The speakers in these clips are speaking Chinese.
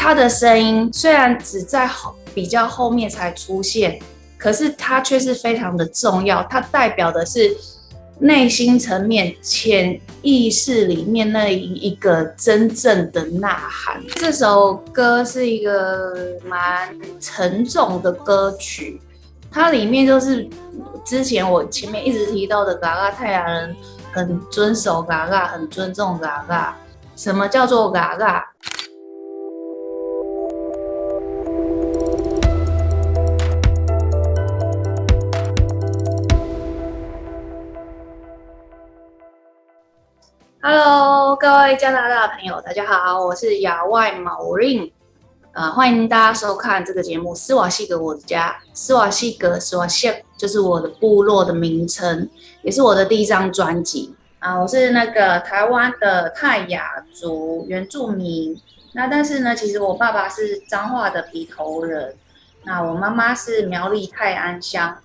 他的声音虽然只在比较后面才出现，可是它却是非常的重要，它代表的是内心层面、潜意识里面那一个真正的呐喊。这首歌是一个蛮沉重的歌曲，它里面就是之前我前面一直提到的嘎嘎泰雅人很遵守嘎嘎，很尊重嘎嘎。什么叫做嘎嘎？Hello， 各位加拿大的朋友，大家好，我是亚外毛令，欢迎大家收看这个节目《斯瓦西格我的家》。斯瓦西格 Swasieg 就是我的部落的名称，也是我的第一张专辑我是那个台湾的泰雅族原住民。那但是呢，其实我爸爸是彰化的鼻头人，那我妈妈是苗栗泰安乡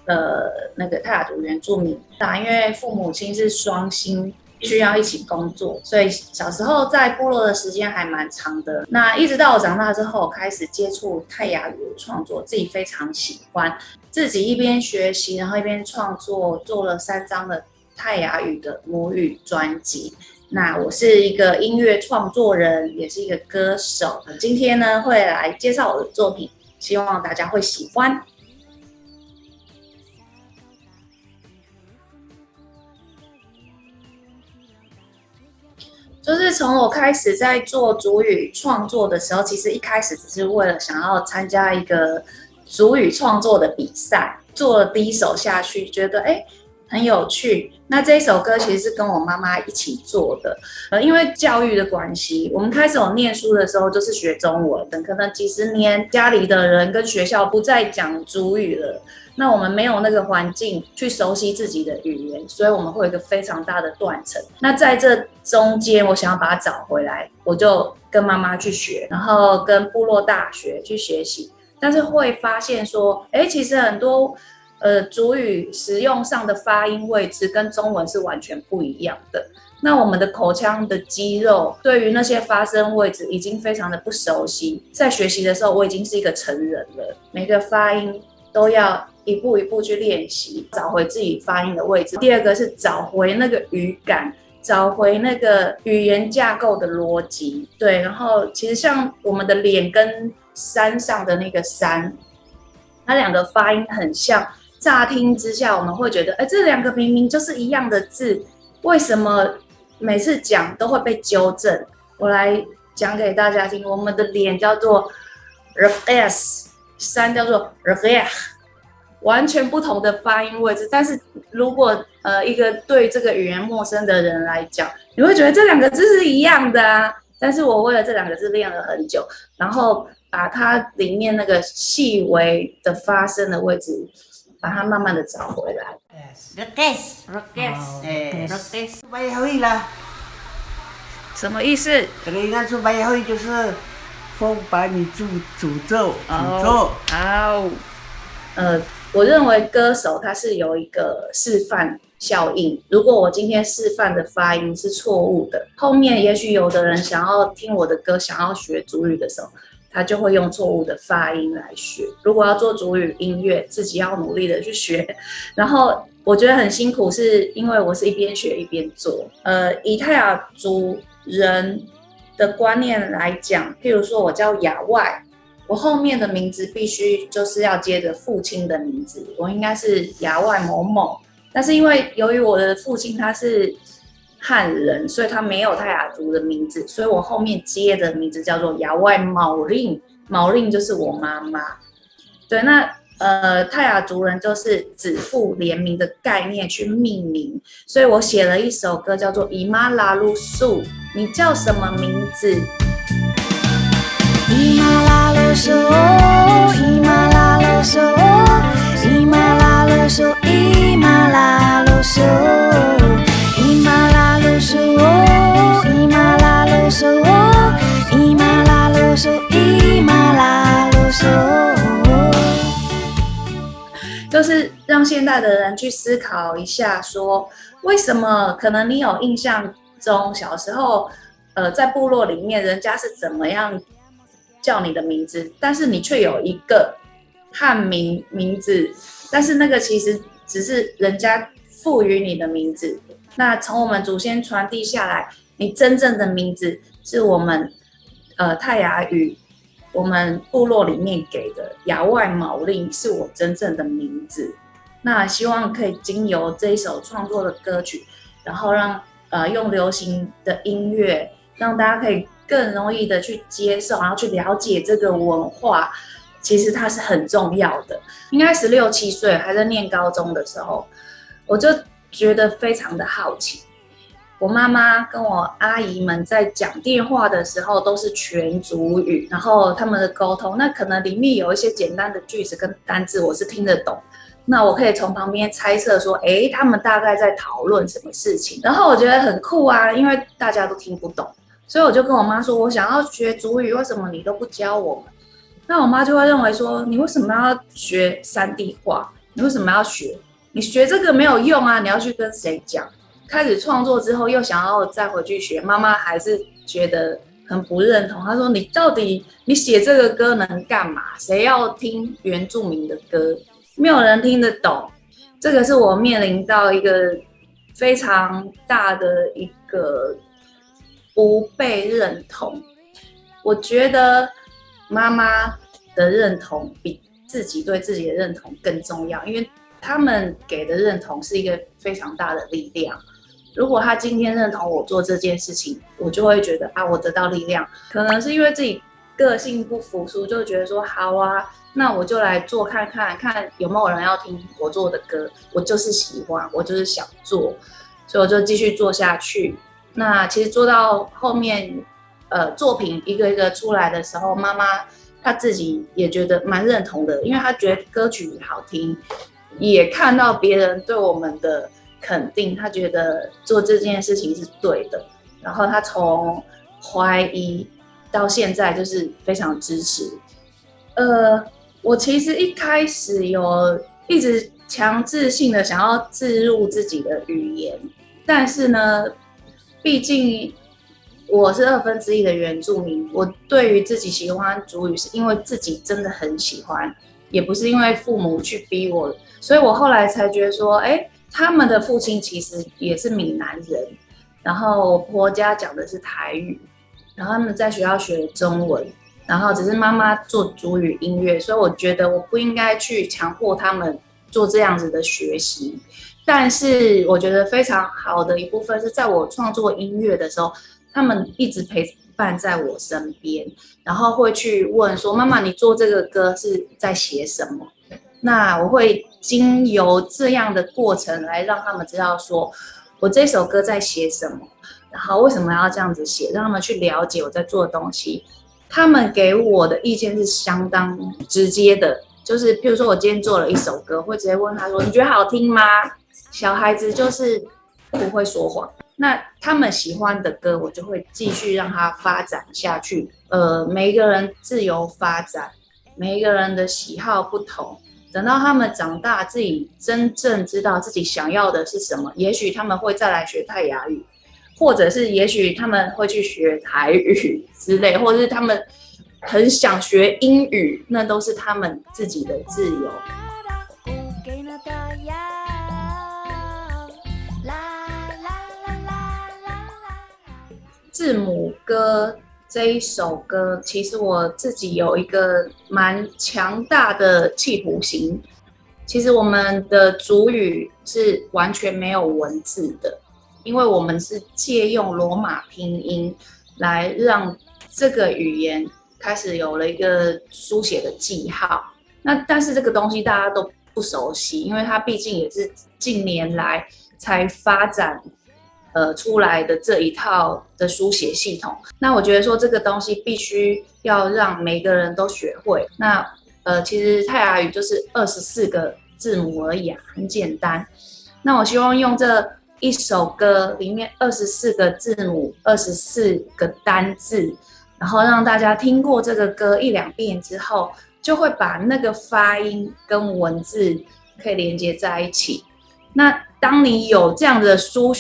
的那个泰雅族原住民。因为父母亲是双薪，需要一起工作，所以小时候在部落的时间还蛮长的。那一直到我长大之后，开始接触泰雅语创作，自己非常喜欢，自己一边学习，然后一边创作，做了3张的泰雅语的母语专辑。那我是一个音乐创作人，也是一个歌手。今天呢，会来介绍我的作品，希望大家会喜欢。就是从我开始在做族语创作的时候，其实一开始只是为了想要参加一个族语创作的比赛，做了第一首下去，觉得很有趣。那这一首歌其实是跟我妈妈一起做的，因为教育的关系，我们开始有念书的时候就是学中文，可能几十年家里的人跟学校不再讲族语了，那我们没有那个环境去熟悉自己的语言，所以我们会有一个非常大的断层。那在这中间，我想要把它找回来，我就跟妈妈去学，然后跟部落大学去学习，但是会发现说，其实很多族语使用上的发音位置跟中文是完全不一样的。那我们的口腔的肌肉对于那些发声位置已经非常的不熟悉，在学习的时候我已经是一个成人了，每个发音都要一步一步去练习，找回自己发音的位置。第二个是找回那个语感，找回那个语言架构的逻辑。对，然后其实像我们的脸跟山上的那个山，它两个发音很像，乍听之下我们会觉得这两个明明就是一样的字，为什么每次讲都会被纠正？我来讲给大家听。我们的脸叫做 RS， 山叫做 RS， 完全不同的发音位置。但是如果一个对这个语言陌生的人来讲，你会觉得这两个字是一样的啊。但是我为了这两个字练了很久，然后把它里面那个细微的发声的位置，把它慢慢的找回来。什么意思？这个应该说白会就是风把你诅咒。好，我认为歌手他是有一个示范效应。如果我今天示范的发音是错误的，后面也许有的人想要听我的歌，想要学族语的时候，他就会用错误的发音来学。如果要做族语音乐，自己要努力的去学。然后我觉得很辛苦，是因为我是一边学一边做。以泰雅族人的观念来讲，譬如说我叫亚外，我后面的名字必须就是要接着父亲的名字，我应该是亚外某某。但是因为由于我的父亲他是汉人，所以他没有泰雅族的名字，所以我后面接的名字叫做亚外毛令，毛令就是我妈妈。对，那泰雅族人就是子父联名的概念去命名，所以我写了一首歌叫做伊玛拉鲁素，你叫什么名字？伊玛拉鲁素，伊玛拉鲁素，伊玛拉鲁素，伊玛拉鲁素，伊玛拉鲁素，伊玛拉鲁素，伊玛拉鲁素，伊玛拉鲁素。就是让现代的人去思考一下说，为什么可能你有印象中小时候在部落里面人家是怎么样叫你的名字，但是你却有一个汉名名字，但是那个其实只是人家赋予你的名字。那从我们祖先传递下来，你真正的名字是我们泰雅语，我们部落里面给的雅外毛令是我真正的名字。那希望可以经由这一首创作的歌曲，然后让用流行的音乐，让大家可以更容易的去接受，然后去了解这个文化。其实它是很重要的。应该16、17岁还在念高中的时候，我就觉得非常的好奇。我妈妈跟我阿姨们在讲电话的时候都是全族语，然后他们的沟通，那可能里面有一些简单的句子跟单字我是听得懂，那我可以从旁边猜测说，他们大概在讨论什么事情，然后我觉得很酷啊，因为大家都听不懂，所以我就跟我妈说，我想要学族语，为什么你都不教我们？那我妈就会认为说，你为什么要学山地话？你为什么要学？你学这个没有用啊！你要去跟谁讲？开始创作之后，又想要再回去学，妈妈还是觉得很不认同。她说：“你到底你写这个歌能干嘛？谁要听原住民的歌？没有人听得懂。”这个是我面临到一个非常大的一个不被认同。我觉得妈妈的认同比自己对自己的认同更重要，因为他们给的认同是一个非常大的力量。如果他今天认同我做这件事情，我就会觉得我得到力量。可能是因为自己个性不服输，就觉得说好啊，那我就来做看看有没有人要听我做的歌。我就是喜欢，我就是想做，所以我就继续做下去。那其实做到后面，作品一个一个出来的时候，妈妈她自己也觉得蛮认同的，因为她觉得歌曲好听，也看到别人对我们的肯定，他觉得做这件事情是对的，然后他从怀疑到现在就是非常支持。我其实一开始有一直强制性的想要置入自己的语言，但是呢，毕竟我是1/2的原住民，我对于自己喜欢族语是因为自己真的很喜欢，也不是因为父母去逼我，所以我后来才觉得说，他们的父亲其实也是闽南人，然后我婆家讲的是台语，然后他们在学校学中文，然后只是妈妈做族语音乐，所以我觉得我不应该去强迫他们做这样子的学习。但是我觉得非常好的一部分是在我创作音乐的时候，他们一直陪伴在我身边，然后会去问说，妈妈你做这个歌是在写什么？那我会经由这样的过程来让他们知道说我这首歌在写什么，然后为什么要这样子写，让他们去了解我在做的东西。他们给我的意见是相当直接的，就是譬如说我今天做了一首歌，会直接问他说你觉得好听吗？小孩子就是不会说谎，那他们喜欢的歌我就会继续让他发展下去。每一个人自由发展，每一个人的喜好不同，等到他们长大，自己真正知道自己想要的是什么，也许他们会再来学泰雅语，或者是也许他们会去学台语之类，或者是他们很想学英语，那都是他们自己的自由。字母歌这一首歌，其实我自己有一个蛮强大的企图心。其实我们的族语是完全没有文字的，因为我们是借用罗马拼音来让这个语言开始有了一个书写的记号。但是这个东西大家都不熟悉，因为它毕竟也是近年来才发展出来的这一套的书写系统。那我觉得说这个东西必须要让每个人都学会。那其实泰雅语就是24个字母而已，很简单。那我希望用这一首歌里面24个字母，24个单字，然后让大家听过这个歌1、2遍之后，就会把那个发音跟文字可以连接在一起。那当你有这样的书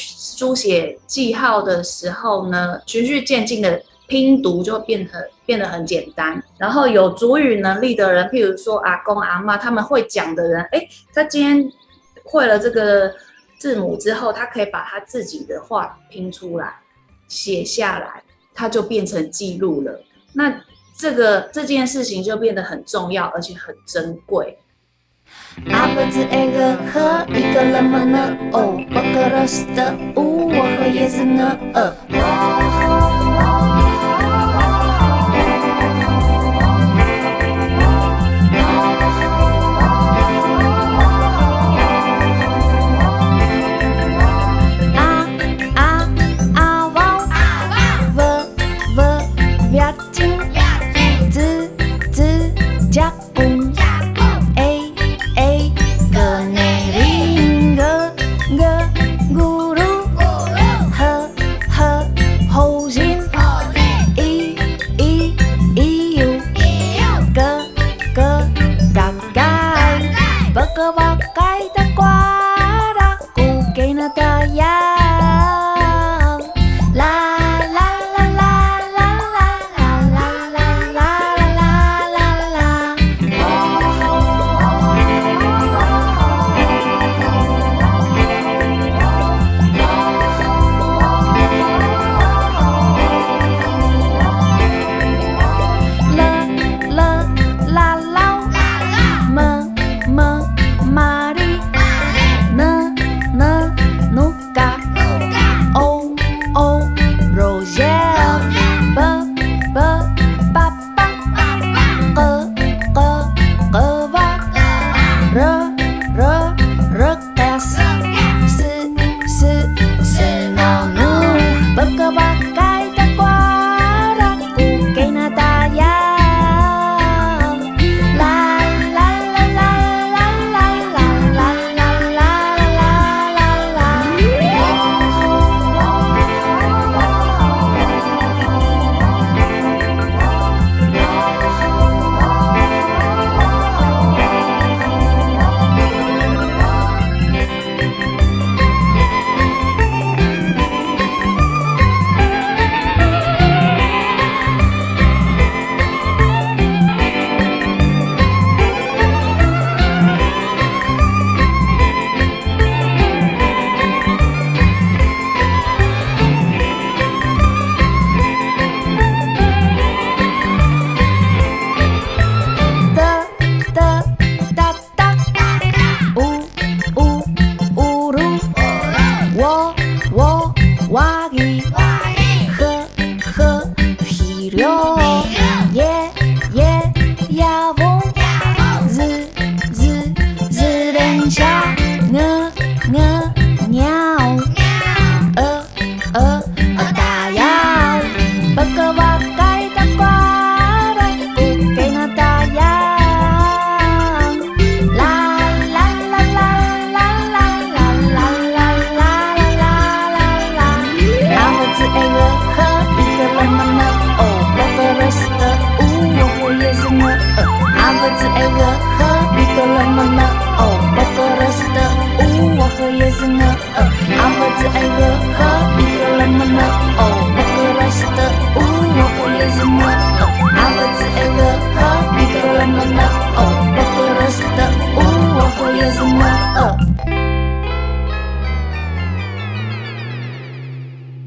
写记号的时候呢，循序渐进的拼读就变得很简单。然后有族语能力的人，譬如说阿公阿嬷，他们会讲的人，他今天会了这个字母之后，他可以把他自己的话拼出来，写下来，它就变成记录了。那这件事情就变得很重要，而且很珍贵。阿伯子爱个和一个人么呢？哦，不可能是的，我和也是呢。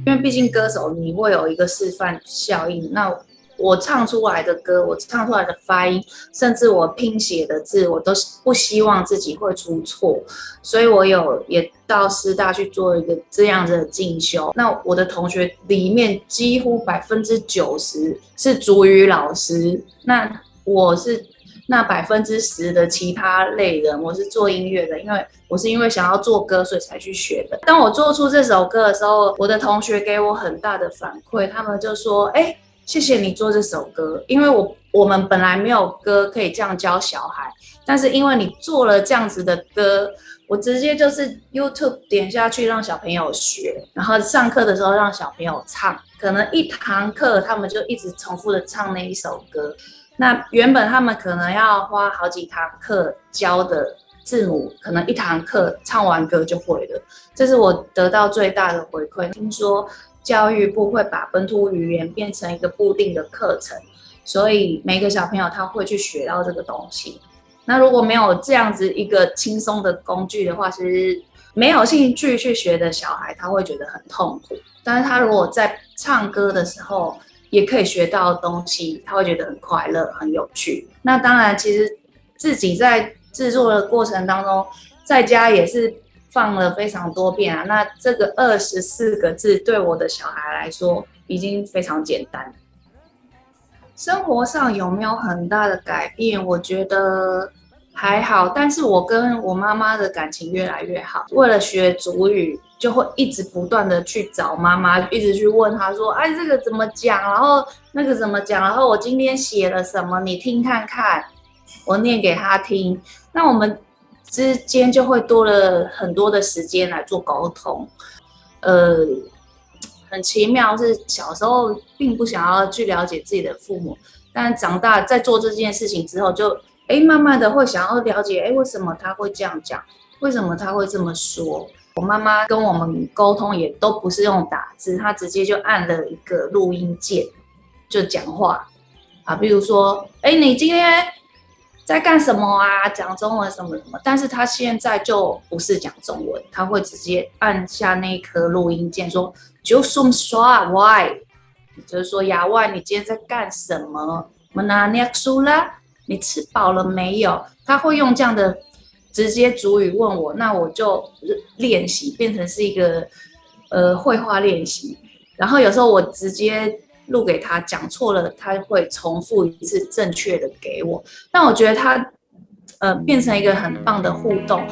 因为毕竟歌手你会有一个示范效应，那我唱出来的歌，我唱出来的发音，甚至我拼写的字，我都不希望自己会出错，所以我也到师大去做一个这样子的进修。那我的同学里面几乎90%是族语老师，那我是那10%的其他类人，我是做音乐的，因为想要做歌，所以才去学的。当我做出这首歌的时候，我的同学给我很大的反馈，他们就说：“谢谢你做这首歌，因为我们本来没有歌可以这样教小孩，但是因为你做了这样子的歌，我直接就是 YouTube 点下去让小朋友学，然后上课的时候让小朋友唱，可能一堂课他们就一直重复的唱那一首歌。那原本他们可能要花好几堂课教的字母，可能一堂课唱完歌就会了，这是我得到最大的回馈。听说教育部会把本土语言变成一个固定的课程，所以每个小朋友他会去学到这个东西。那如果没有这样子一个轻松的工具的话，其实没有兴趣去学的小孩他会觉得很痛苦。但是他如果在唱歌的时候也可以学到东西，他会觉得很快乐、很有趣。那当然，其实自己在制作的过程当中，在家也是放了非常多遍啊。那这个24个字对我的小孩来说已经非常简单。生活上有没有很大的改变？我觉得还好，但是我跟我妈妈的感情越来越好。为了学族语，就会一直不断的去找妈妈，一直去问她说：“哎，这个怎么讲？然后那个怎么讲？然后我今天写了什么？你听看看。”我念给她听。那我们之间就会多了很多的时间来做沟通。很奇妙是小时候并不想要去了解自己的父母，但长大在做这件事情之后就慢慢的会想要了解为什么他会这样讲，为什么他会这么说。我妈妈跟我们沟通也都不是用打字，她直接就按了一个录音键就讲话啊，比如说你今天在干什么啊？讲中文什么什么，但是他现在就不是讲中文，他会直接按下那颗录音键说就送刷 why， 就是说亚外你今天在干什么？你吃饱了没有？他会用这样的直接主语问我，那我就练习变成是一个绘画练习，然后有时候我直接录给他，讲错了他会重复一次正确的给我。但我觉得他变成一个很棒的互动。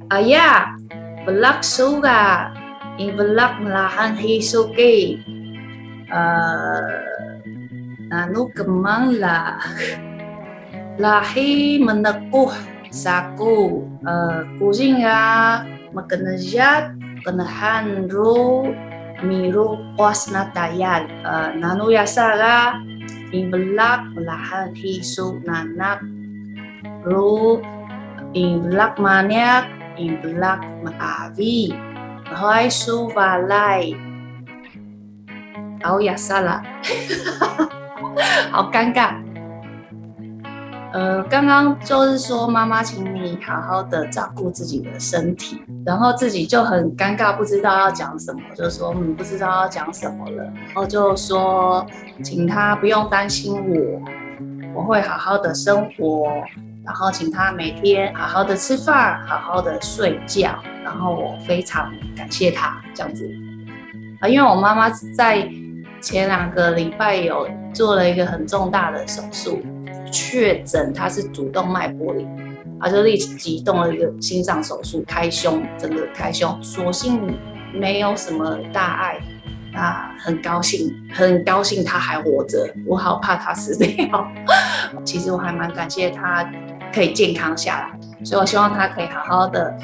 Ayah, belak suga, in belak melahan hisuki, nanu kemang lah, lahi menekuh saku, kusinga makenejat, kenahan ru, miru was natayan, nanu yasaga, in belak melahan hisu nanak, ru, in belak maniak, in belak maavi, hoy su valai， 好亚萨啦，好尴尬。刚刚就是说妈妈，请你好好的照顾自己的身体，然后自己就很尴尬，不知道要讲什么，就说不知道要讲什么了，然后就说请他不用担心我会好好的生活。然后请他每天好好的吃饭，好好的睡觉，然后我非常感谢他这样子因为我妈妈在前2个礼拜有做了一个很重大的手术，确诊她是主动脉剥离，就立即动了一个心脏手术，开胸，整个开胸，所幸没有什么大碍。很高兴他还活着，我好怕他死掉。其实我还蛮感谢他可以健康下来，所以我希望他可以好好的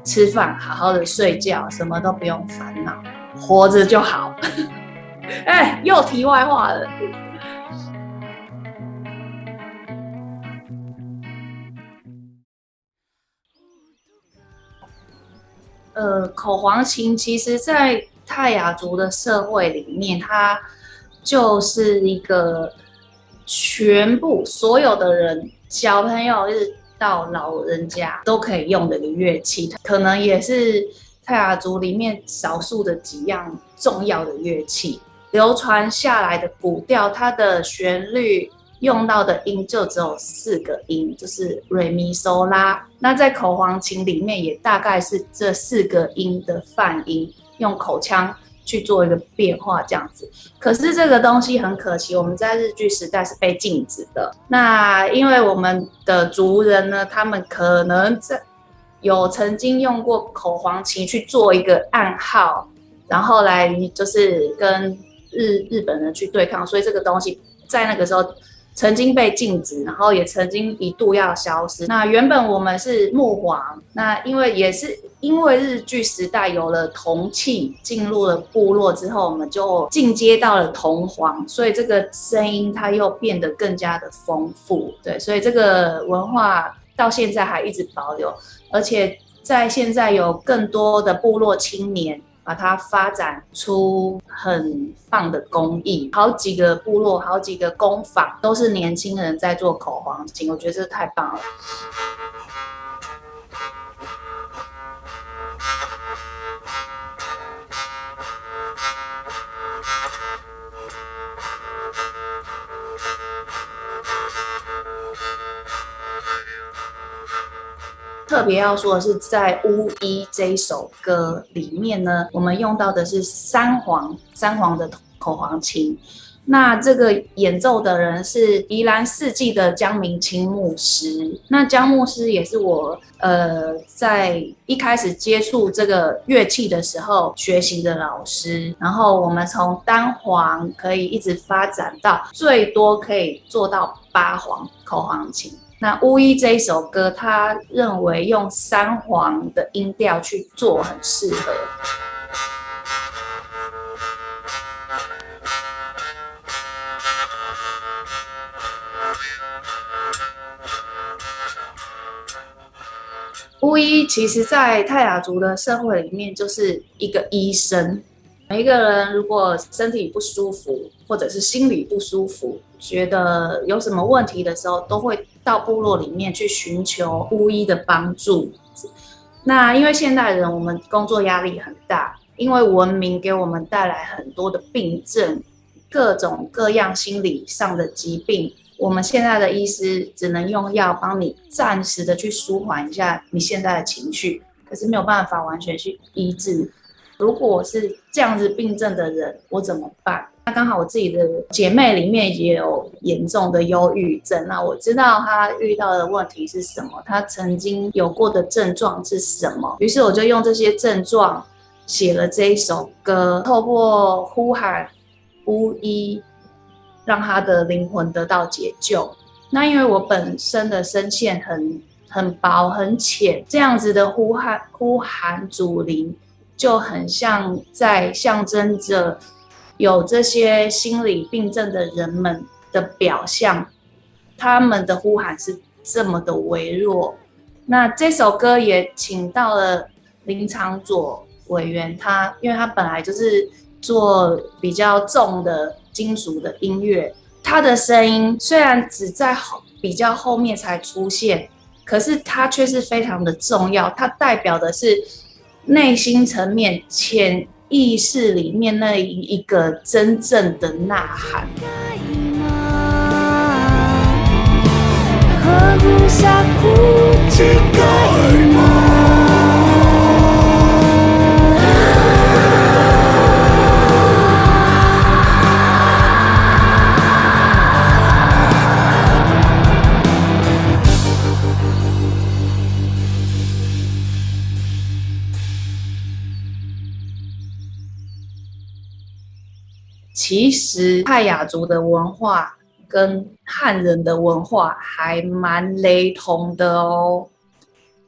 吃饭，好好的睡觉，什么都不用烦恼，活着就好。又题外话了。口簧琴其实在泰雅族的社会里面，它就是一个全部所有的人，小朋友一直到老人家都可以用的一个乐器，可能也是泰雅族里面少数的几样重要的乐器。流传下来的古调，它的旋律用到的音就只有4个音，就是瑞咪嗦拉。那在口簧琴里面也大概是这4个音的泛音，用口腔去做一个变化这样子。可是这个东西很可惜，我们在日据时代是被禁止的。那因为我们的族人呢，他们可能有曾经用过口簧琴去做一个暗号，然后来就是跟日本人去对抗，所以这个东西在那个时候曾经被禁止，然后也曾经一度要消失。那原本我们是木簧，那因为日据时代有了铜器进入了部落之后，我们就进阶到了铜簧，所以这个声音它又变得更加的丰富。对，所以这个文化到现在还一直保留，而且在现在有更多的部落青年把它发展出很棒的工艺，好几个部落、好几个工坊都是年轻人在做口簧琴，我觉得这太棒了。特别要说的是，在《巫医》这一首歌里面呢，我们用到的是三簧的口簧琴。那这个演奏的人是宜兰四季的江明清牧师。那江牧师也是我在一开始接触这个乐器的时候学习的老师。然后我们从单簧可以一直发展到最多可以做到8簧口簧琴。那巫医这一首歌，他认为用3簧的音调去做很适合。巫医其实在泰雅族的社会里面就是一个医生。每一个人如果身体不舒服，或者是心理不舒服，觉得有什么问题的时候，都会到部落里面去寻求巫医的帮助。那因为现代人我们工作压力很大，因为文明给我们带来很多的病症，各种各样心理上的疾病，我们现在的医师只能用药帮你暂时的去舒缓一下你现在的情绪，可是没有办法完全去医治。如果我是这样子病症的人，我怎么办？那刚好我自己的姐妹里面也有严重的忧郁症，那我知道她遇到的问题是什么，她曾经有过的症状是什么，于是我就用这些症状写了这一首歌，透过呼喊巫医，让她的灵魂得到解救。那因为我本身的声线很薄很浅，这样子的呼喊主灵，就很像在象征着有这些心理病症的人们的表象，他们的呼喊是这么的微弱。那这首歌也请到了林长佐委员，因为他本来就是做比较重的金属的音乐，他的声音虽然只在比较后面才出现，可是他却是非常的重要，它代表的是内心层面、潜意识里面那一个真正的呐喊。其实泰雅族的文化跟汉人的文化还蛮雷同的哦。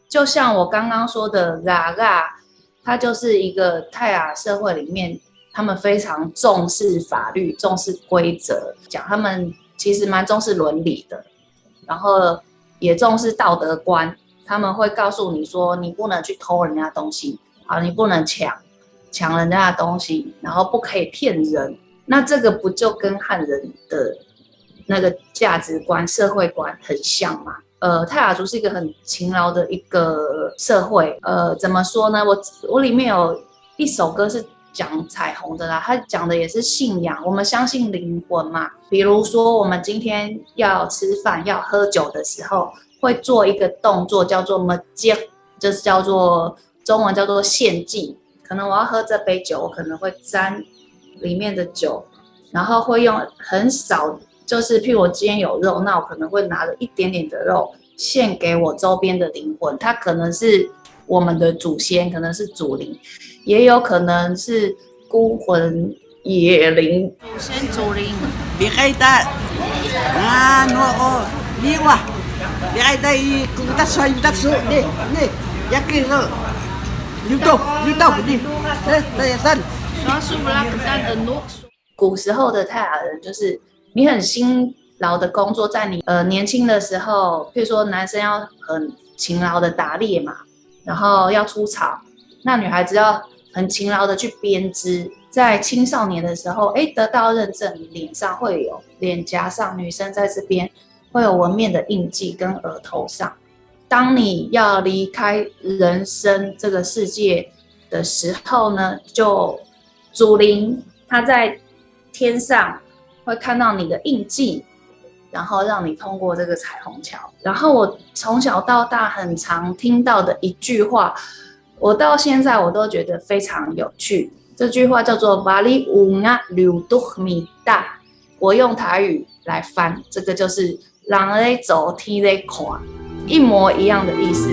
就像我刚刚说的嘎嘎，它就是一个泰雅社会里面，他们非常重视法律、重视规则，讲他们其实蛮重视伦理的，然后也重视道德观。他们会告诉你说，你不能去偷人家东西，啊，你不能抢人家的东西，然后不可以骗人。那这个不就跟汉人的那个价值观、社会观很像吗？泰雅族是一个很勤劳的一个社会。怎么说呢？我里面有一首歌是讲彩虹的啦，它讲的也是信仰。我们相信灵魂嘛。比如说，我们今天要吃饭、要喝酒的时候，会做一个动作叫做 magic， 就是叫做中文叫做献祭。可能我要喝这杯酒，我可能会沾里面的酒，然后会用很少，就是譬如我今天有肉，那我可能会拿了一点点的肉献给我周边的灵魂，它可能是我们的祖先，可能是祖灵，也有可能是孤魂野灵。祖先祖灵，别害他啊！我你哇，别害他伊古达sway达苏，你yakin lo，你森。古时候的泰雅人就是你很心劳的工作，在你年轻的时候，譬如说男生要很勤劳的打猎嘛，然后要出草，那女孩子要很勤劳的去编织。在青少年的时候，得到认证，脸上会有脸颊上，女生在这边会有纹面的印记跟额头上。当你要离开人生这个世界的时候呢，就祖灵他在天上会看到你的印记，然后让你通过这个彩虹桥。然后我从小到大很常听到的一句话，我到现在我都觉得非常有趣。这句话叫做 Bali Unga Luduh Mita， 我用台语来翻，这个就是人在走天在看，一模一样的意思。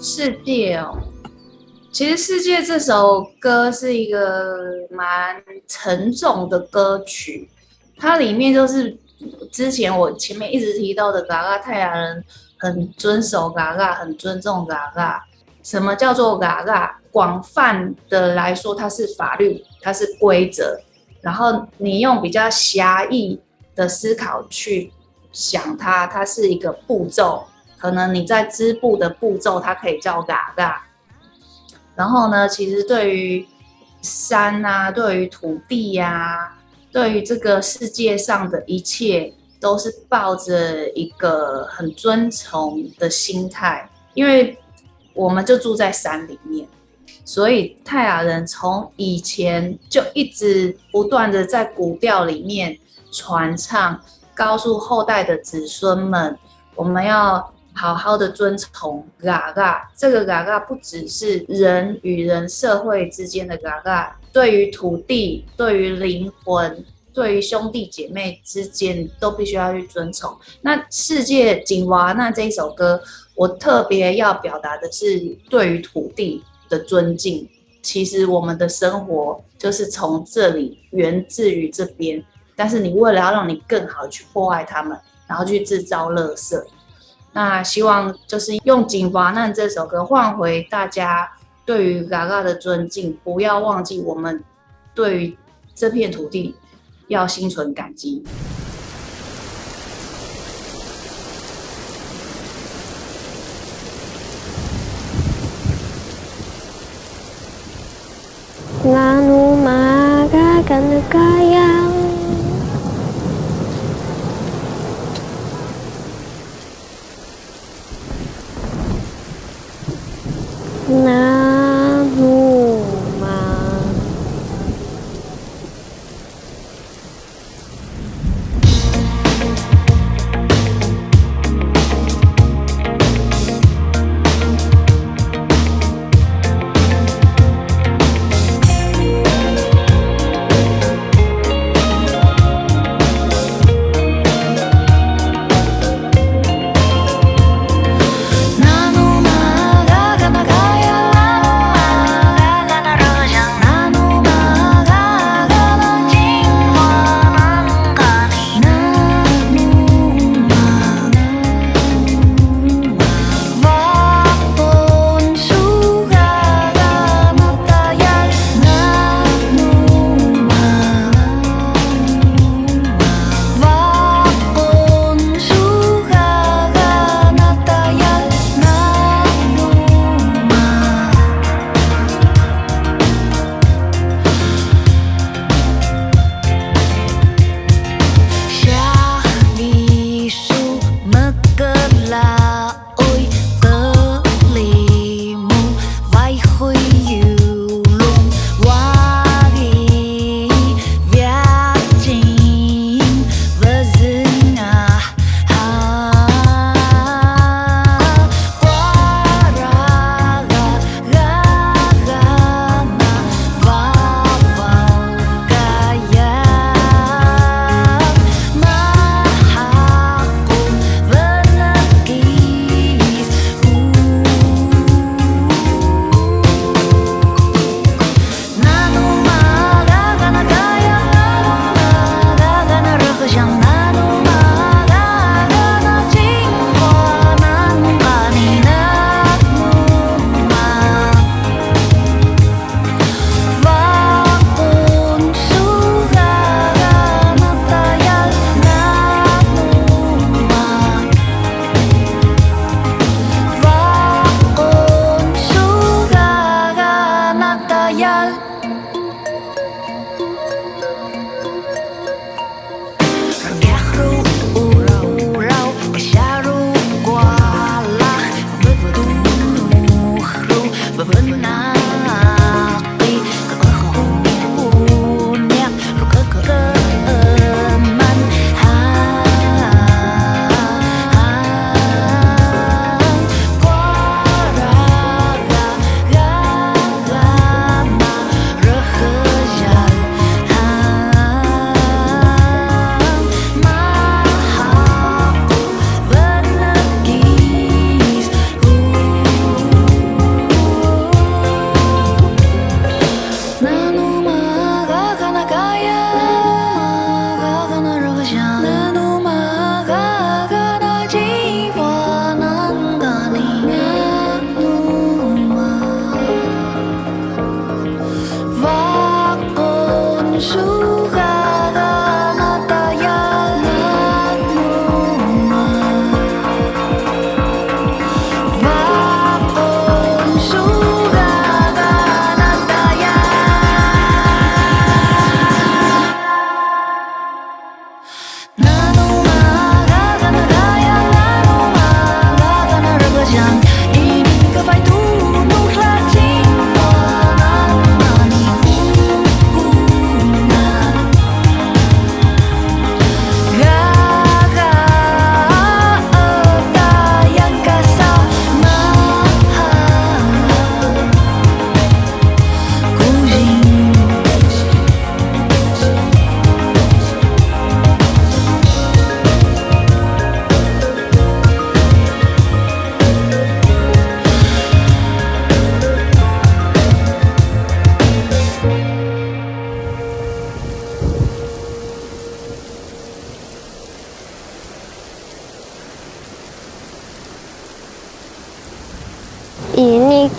世界哦，其实《世界》这首歌是一个蛮沉重的歌曲，它里面就是之前我前面一直提到的嘎嘎泰雅人很遵守嘎嘎，很尊重嘎嘎。什么叫做嘎嘎？广泛的来说，它是法律，它是规则。然后你用比较狭义的思考去想它，它是一个步骤。可能你在织布的步骤，它可以叫嘎嘎。然后呢，其实对于山啊，对于土地啊，对于这个世界上的一切，都是抱着一个很尊崇的心态，因为我们就住在山里面，所以泰雅人从以前就一直不断的在古调里面传唱，告诉后代的子孙们，我们要好好的遵从嘎嘎。这个嘎嘎不只是人与人社会之间的嘎嘎，对于土地，对于灵魂，对于兄弟姐妹之间都必须要去遵从。那世界景娃那这一首歌，我特别要表达的是对于土地的尊敬。其实我们的生活就是从这里源自于这边，但是你为了要让你更好去破坏它们，然后去制造垃圾。那希望就是用《景娃难》这首歌换回大家对于嘎嘎的尊敬，不要忘记我们对于这片土地要心存感激。Nganu maga kan kayang Nanu ma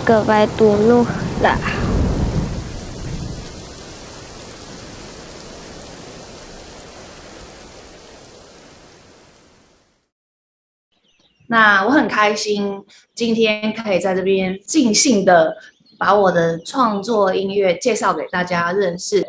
各位读录了。那我很开心，今天可以在这边尽兴的把我的创作音乐介绍给大家认识。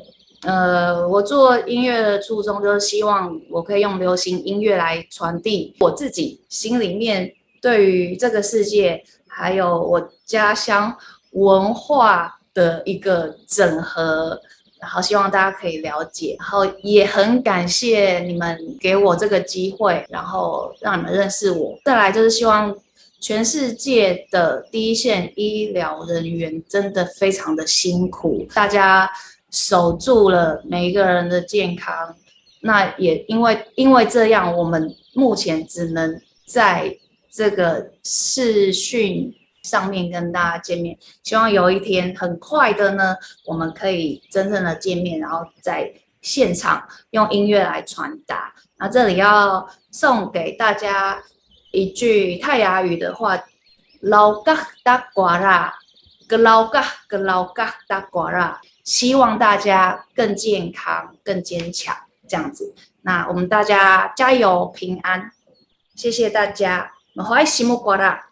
我做音乐的初衷就是希望我可以用流行音乐来传递我自己心里面对于这个世界，还有我家乡文化的一个整合。然后希望大家可以了解，然后也很感谢你们给我这个机会，然后让你们认识我。再来就是希望全世界的第一线医疗人员真的非常的辛苦，大家守住了每一个人的健康。那也因为这样，我们目前只能在这个视讯上面跟大家见面，希望有一天很快的呢，我们可以真正的见面，然后在现场用音乐来传达。那这里要送给大家一句泰雅语的话：老嘎达瓜拉，格老嘎格老嘎达瓜拉。希望大家更健康、更坚强，这样子。那我们大家加油平安，谢谢大家，我们欢喜木瓜拉。